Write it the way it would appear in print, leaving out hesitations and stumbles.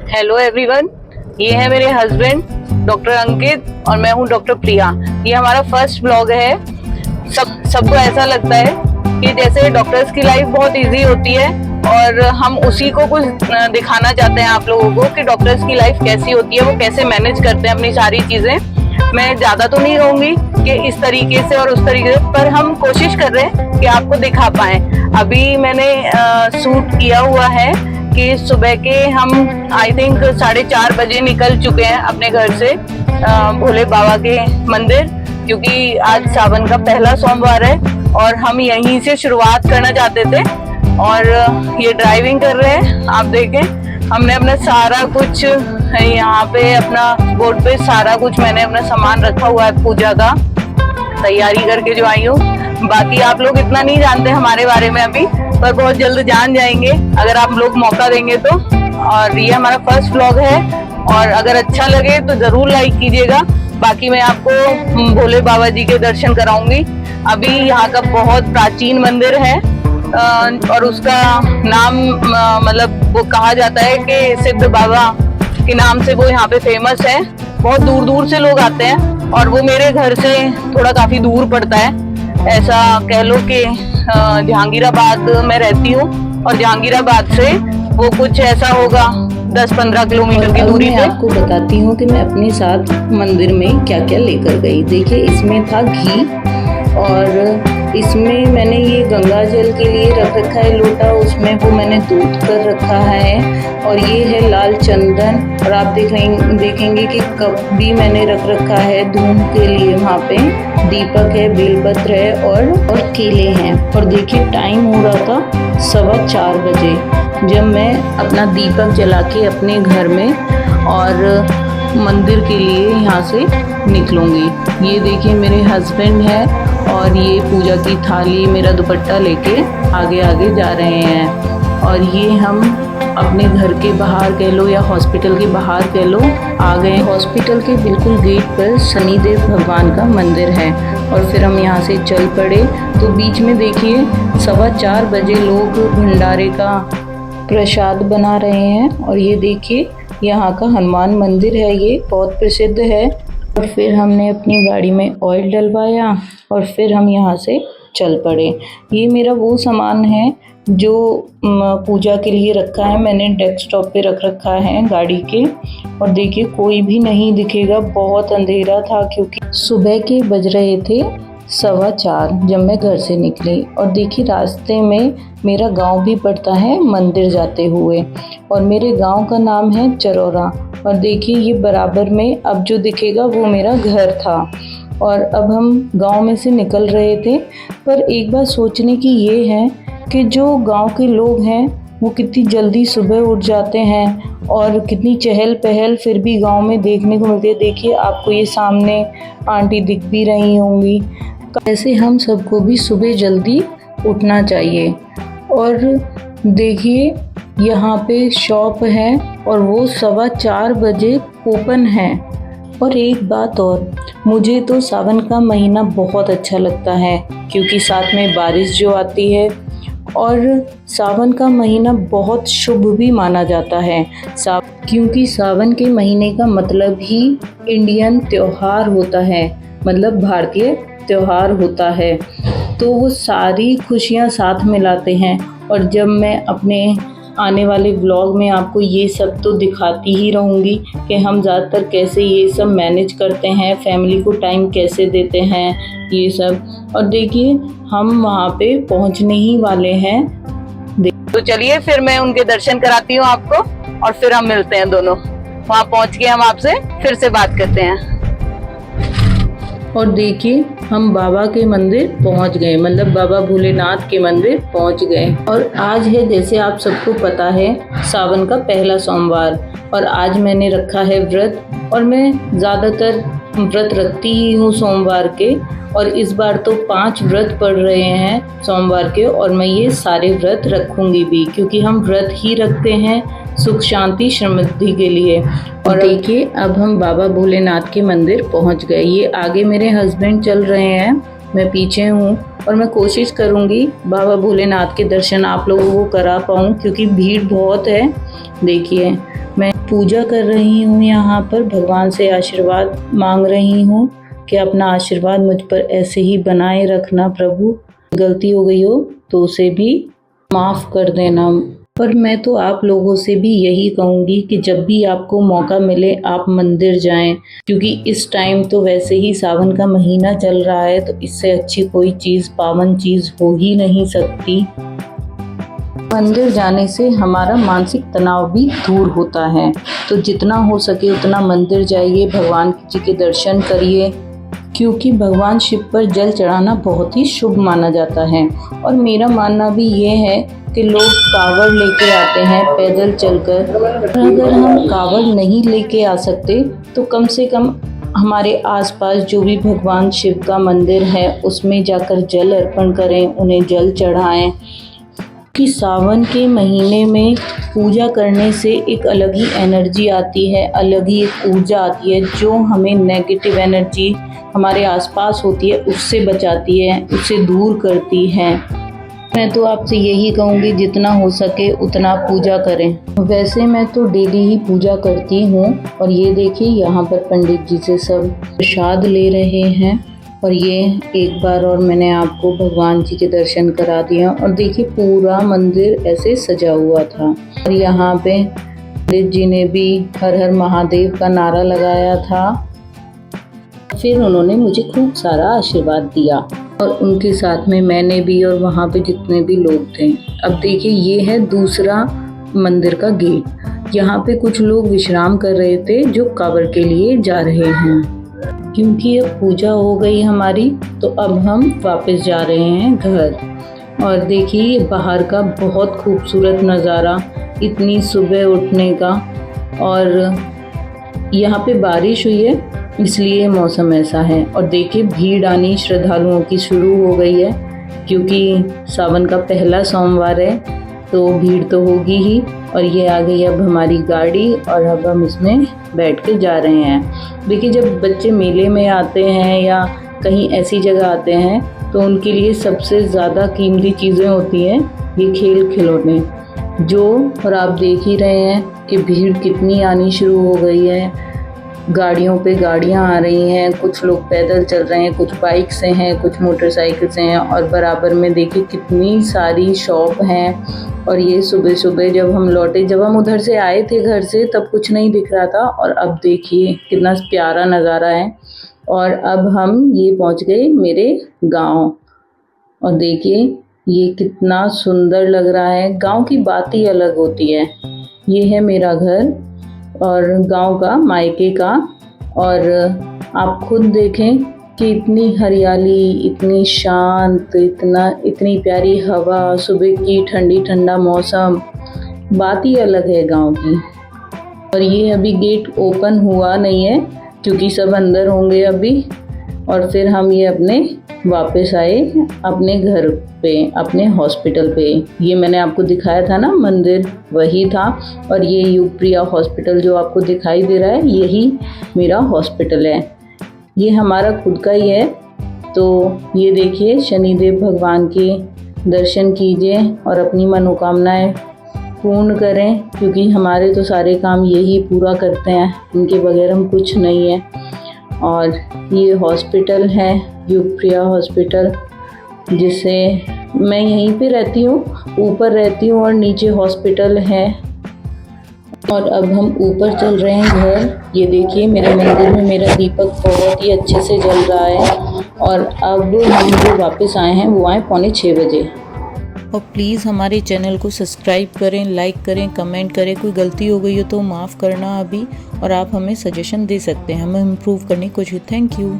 Hello everyone, ये है मेरे हस्बैंड डॉक्टर अंकित और मैं हूँ डॉक्टर प्रिया। ये हमारा फर्स्ट ब्लॉग है। सबको ऐसा लगता है कि जैसे डॉक्टर्स की लाइफ बहुत इजी होती है और हम उसी को कुछ दिखाना चाहते हैं आप लोगों को कि डॉक्टर्स की लाइफ कैसी होती है, वो कैसे मैनेज करते हैं अपनी सारी चीजें। मैं ज्यादा तो नहीं रहूंगी कि इस तरीके से और उस तरीके से, पर हम कोशिश कर रहे हैं कि आपको दिखा पाए। अभी मैंने शूट किया हुआ है कि सुबह के हम आई थिंक 4:30 बजे निकल चुके हैं अपने घर से भोले बाबा के मंदिर, क्योंकि आज सावन का पहला सोमवार है और हम यहीं से शुरुआत करना चाहते थे। और ये ड्राइविंग कर रहे हैं, आप देखें हमने अपना सारा कुछ यहाँ पे अपना बोर्ड पे सारा कुछ मैंने अपना सामान रखा हुआ है, पूजा का तैयारी करके जो आई हूँ। बाकी आप लोग इतना नहीं जानते हमारे बारे में अभी, पर बहुत जल्द जान जाएंगे अगर आप लोग मौका देंगे तो। और ये हमारा फर्स्ट व्लॉग है और अगर अच्छा लगे तो जरूर लाइक कीजिएगा। बाकी मैं आपको भोले बाबा जी के दर्शन कराऊंगी। अभी यहाँ का बहुत प्राचीन मंदिर है और उसका नाम मतलब वो कहा जाता है कि सिद्ध बाबा के नाम से वो यहाँ पे फेमस है। बहुत दूर दूर से लोग आते हैं और वो मेरे घर से थोड़ा काफी दूर पड़ता है। ऐसा कह लो कि जहांगीराबाद में रहती हूँ और जहांगीराबाद से वो कुछ ऐसा होगा 10-15 किलोमीटर की दूरी पे। आपको बताती हूँ कि मैं अपने साथ मंदिर में क्या क्या लेकर गई। देखिए, इसमें था घी और इसमें मैंने ये गंगा जल के लिए रख रखा है लोटा, उसमें वो मैंने दूध कर रखा है। और ये है लाल चंदन और आप देखेंगे कि कप भी मैंने रख रखा है धूप के लिए। वहाँ पे दीपक है, बेलपत्र है और केले हैं। और देखिए टाइम हो रहा था 4:15 बजे जब मैं अपना दीपक जला के अपने घर में और मंदिर के लिए यहाँ से निकलूँगी। ये देखिए मेरे हस्बैंड है और ये पूजा की थाली, मेरा दुपट्टा लेके आगे आगे जा रहे हैं। और ये हम अपने घर के बाहर कह लो या हॉस्पिटल के बाहर कह लो आ गए। हॉस्पिटल के बिल्कुल गेट पर शनिदेव भगवान का मंदिर है और फिर हम यहाँ से चल पड़े। तो बीच में देखिए 4:15 बजे लोग भंडारे का प्रसाद बना रहे हैं। और ये देखिए यहाँ का हनुमान मंदिर है, ये बहुत प्रसिद्ध है। और फिर हमने अपनी गाड़ी में ऑयल डलवाया और फिर हम यहाँ से चल पड़े। ये मेरा वो सामान है जो पूजा के लिए रखा है, मैंने डेस्कटॉप पे रख रखा है गाड़ी के। और देखिए कोई भी नहीं दिखेगा, बहुत अंधेरा था क्योंकि सुबह के बज रहे थे 4:15 जब मैं घर से निकली। और देखिए रास्ते में मेरा गांव भी पड़ता है मंदिर जाते हुए और मेरे गांव का नाम है चरौरा। और देखिए ये बराबर में अब जो दिखेगा वो मेरा घर था। और अब हम गांव में से निकल रहे थे, पर एक बात सोचने की ये है कि जो गांव के लोग हैं वो कितनी जल्दी सुबह उठ जाते हैं और कितनी चहल पहल फिर भी गांव में देखने को मिलती है। देखिए आपको ये सामने आंटी दिख भी रही होंगी। ऐसे हम सबको भी सुबह जल्दी उठना चाहिए। और देखिए यहाँ पे शॉप है और वो 4:15 बजे ओपन है। और एक बात और, मुझे तो सावन का महीना बहुत अच्छा लगता है क्योंकि साथ में बारिश जो आती है और सावन का महीना बहुत शुभ भी माना जाता है। क्योंकि सावन के महीने का मतलब ही इंडियन त्योहार होता है, मतलब भारतीय त्योहार होता है। तो वो सारी खुशियाँ साथ मिलाते हैं। और जब मैं अपने आने वाले व्लॉग में आपको ये सब तो दिखाती ही रहूँगी कि हम ज़्यादातर कैसे ये सब मैनेज करते हैं, फैमिली को टाइम कैसे देते हैं, ये सब। और देखिए हम वहाँ पे पहुँचने ही वाले हैं। तो चलिए फिर मैं उनके दर्शन कराती हूँ आपको और फिर हम मिलते हैं दोनों। वहाँ पहुँच के हम आपसे फिर से बात करते हैं। और देखिए हम बाबा के मंदिर पहुंच गए, मतलब बाबा भोलेनाथ के मंदिर पहुंच गए। और आज है, जैसे आप सबको पता है, सावन का पहला सोमवार। और आज मैंने रखा है व्रत और मैं ज़्यादातर व्रत रखती ही हूँ सोमवार के। और इस बार तो 5 व्रत पड़ रहे हैं सोमवार के और मैं ये सारे व्रत रखूँगी भी, क्योंकि हम व्रत ही रखते हैं सुख शांति समृद्धि के लिए। और देखिए अब हम बाबा भोलेनाथ के मंदिर पहुंच गए। ये आगे मेरे हस्बैंड चल रहे हैं, मैं पीछे हूँ। और मैं कोशिश करूँगी बाबा भोलेनाथ के दर्शन आप लोगों को करा पाऊँ, क्योंकि भीड़ बहुत है। देखिए मैं पूजा कर रही हूँ, यहाँ पर भगवान से आशीर्वाद मांग रही हूँ कि अपना आशीर्वाद मुझ पर ऐसे ही बनाए रखना प्रभु। गलती हो गई हो तो उसे भी माफ़ कर देना। पर मैं तो आप लोगों से भी यही कहूँगी कि जब भी आपको मौका मिले आप मंदिर जाएं, क्योंकि इस टाइम तो वैसे ही सावन का महीना चल रहा है, तो इससे अच्छी कोई चीज़, पावन चीज़ हो ही नहीं सकती। मंदिर जाने से हमारा मानसिक तनाव भी दूर होता है, तो जितना हो सके उतना मंदिर जाइए, भगवान जी के दर्शन करिए, क्योंकि भगवान शिव पर जल चढ़ाना बहुत ही शुभ माना जाता है। और मेरा मानना भी ये है कि लोग कावड़ लेके आते हैं पैदल चलकर, अगर हम कावड़ नहीं लेके आ सकते तो कम से कम हमारे आसपास जो भी भगवान शिव का मंदिर है उसमें जाकर जल अर्पण करें, उन्हें जल चढ़ाएं। कि सावन के महीने में पूजा करने से एक अलग ही एनर्जी आती है, अलग ही एक ऊर्जा आती है, जो हमें नेगेटिव एनर्जी हमारे आसपास होती है उससे बचाती है, उससे दूर करती है। मैं तो आपसे यही कहूँगी जितना हो सके उतना पूजा करें। वैसे मैं तो डेली ही पूजा करती हूँ। और ये देखिए यहाँ पर पंडित जी से सब प्रसाद ले रहे हैं, और ये एक बार और मैंने आपको भगवान जी के दर्शन करा दिया। और देखिए पूरा मंदिर ऐसे सजा हुआ था, और यहाँ पे पंडित जी ने भी हर हर महादेव का नारा लगाया था। फिर उन्होंने मुझे खूब सारा आशीर्वाद दिया, और उनके साथ में मैंने भी, और वहाँ पे जितने भी लोग थे। अब देखिए ये है दूसरा मंदिर का गेट। यहाँ पे कुछ लोग विश्राम कर रहे थे जो कांवड़ के लिए जा रहे हैं। क्योंकि अब पूजा हो गई हमारी, तो अब हम वापस जा रहे हैं घर। और देखिए बाहर का बहुत खूबसूरत नज़ारा, इतनी सुबह उठने का, और यहाँ पे बारिश हुई है इसलिए मौसम ऐसा है। और देखिए भीड़ आनी श्रद्धालुओं की शुरू हो गई है, क्योंकि सावन का पहला सोमवार है तो भीड़ तो होगी ही। और ये आ गई अब हमारी गाड़ी, और अब हम इसमें बैठ के जा रहे हैं। देखिए जब बच्चे मेले में आते हैं या कहीं ऐसी जगह आते हैं तो उनके लिए सबसे ज़्यादा कीमती चीज़ें होती हैं ये खेल खिलौने जो, और आप देख ही रहे हैं कि भीड़ कितनी आनी शुरू हो गई है। गाड़ियों पे गाड़ियां आ रही हैं, कुछ लोग पैदल चल रहे हैं, कुछ बाइक से हैं, कुछ मोटरसाइकिल से हैं, और बराबर में देखिए कितनी सारी शॉप हैं। और ये सुबह सुबह जब हम लौटे, जब हम उधर से आए थे घर से, तब कुछ नहीं दिख रहा था, और अब देखिए कितना प्यारा नज़ारा है। और अब हम ये पहुंच गए मेरे गांव, और देखिए ये कितना सुंदर लग रहा है। गांव की बात ही अलग होती है। ये है मेरा घर और गांव का, मायके का। और आप खुद देखें कि इतनी हरियाली, इतनी शांत, इतनी प्यारी हवा, सुबह की ठंडी ठंडा मौसम, बात ही अलग है गांव की। और ये अभी गेट ओपन हुआ नहीं है क्योंकि सब अंदर होंगे अभी। और फिर हम ये अपने वापस आए अपने घर पे, अपने हॉस्पिटल पे। ये मैंने आपको दिखाया था ना मंदिर, वही था। और ये युगप्रिया हॉस्पिटल जो आपको दिखाई दे रहा है, यही मेरा हॉस्पिटल है। ये हमारा खुद का ही है। तो ये देखिए शनिदेव भगवान के दर्शन कीजिए और अपनी मनोकामनाएं पूर्ण करें, क्योंकि हमारे तो सारे काम यही पूरा करते हैं, इनके बगैर हम कुछ नहीं है। और ये हॉस्पिटल है युगप्रिया हॉस्पिटल, जिसे मैं यहीं पे रहती हूँ, ऊपर रहती हूँ, और नीचे हॉस्पिटल है। और अब हम ऊपर चल रहे हैं घर। ये देखिए मेरे मंदिर में मेरा दीपक बहुत ही अच्छे से जल रहा है। और अब हम जो वापस आए हैं वो आए 5:45 बजे। और प्लीज़ हमारे चैनल को सब्सक्राइब करें, लाइक करें, कमेंट करें। कोई गलती हो गई हो तो माफ़ करना अभी, और आप हमें सजेशन दे सकते हैं हमें इम्प्रूव करने की कोशिश। Thank you.